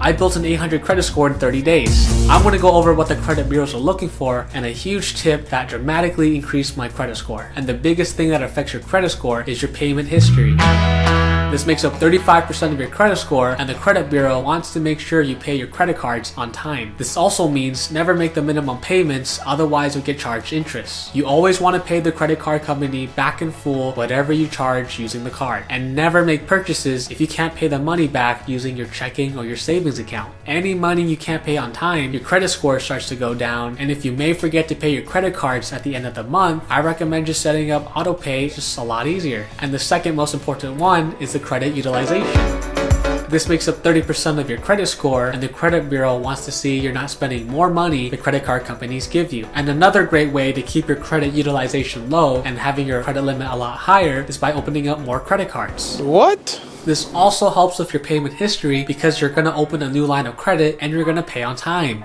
I built an 800 credit score in 30 days. I'm going to go over what the credit bureaus are looking for and a huge tip that dramatically increased my credit score. And the biggest thing that affects your credit score is your payment history. This makes up 35% of your credit score, and the credit bureau wants to make sure you pay your credit cards on time. This also means never make the minimum payments, otherwise you'll get charged interest. You always want to pay the credit card company back in full whatever you charge using the card, and never make purchases if you can't pay the money back using your checking or your savings account. Any money you can't pay on time, your credit score starts to go down, and if you may forget to pay your credit cards at the end of the month, I recommend just setting up auto pay, just a lot easier. And the second most important one is the credit utilization. This makes up 30% of your credit score, and the credit bureau wants to see you're not spending more money the credit card companies give you. And another great way to keep your credit utilization low and having your credit limit a lot higher is by opening up more credit cards. What? This also helps with your payment history because you're going to open a new line of credit and you're going to pay on time.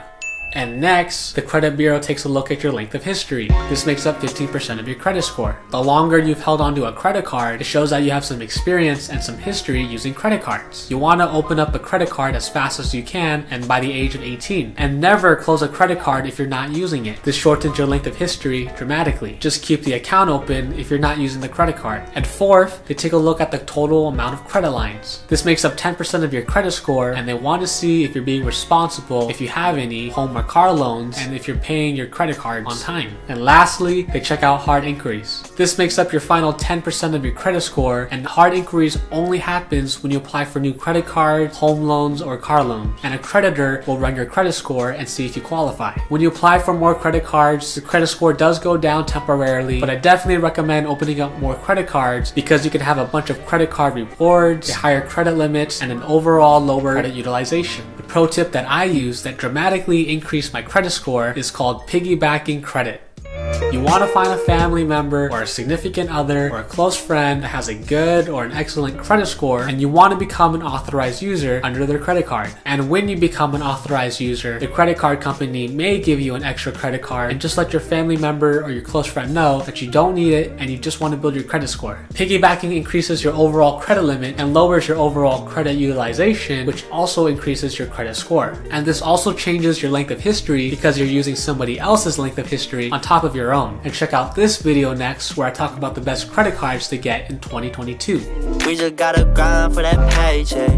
And next, the credit bureau takes a look at your length of history. This makes up 15% of your credit score. The longer you've held onto a credit card, it shows that you have some experience and some history using credit cards. You want to open up a credit card as fast as you can and by the age of 18. And never close a credit card if you're not using it. This shortens your length of history dramatically. Just keep the account open if you're not using the credit card. And fourth, they take a look at the total amount of credit lines. This makes up 10% of your credit score, and they want to see if you're being responsible, if you have any home or car loans, and if you're paying your credit cards on time. And lastly, they check out hard inquiries. This makes up your final 10% of your credit score, and hard inquiries only happens when you apply for new credit cards, home loans, or car loans. And a creditor will run your credit score and see if you qualify. When you apply for more credit cards, the credit score does go down temporarily, but I definitely recommend opening up more credit cards because you can have a bunch of credit card rewards, a higher credit limits, and an overall lower credit utilization. The pro tip that I use that dramatically increased my credit score is called piggybacking credit. You want to find a family member or a significant other or a close friend that has a good or an excellent credit score, and you want to become an authorized user under their credit card. And when you become an authorized user, the credit card company may give you an extra credit card, and just let your family member or your close friend know that you don't need it and you just want to build your credit score. Piggybacking increases your overall credit limit and lowers your overall credit utilization, which also increases your credit score. And this also changes your length of history because you're using somebody else's length of history on top of your own. And check out this video next where I talk about the best credit cards to get in 2022. We just gotta grind for that paycheck.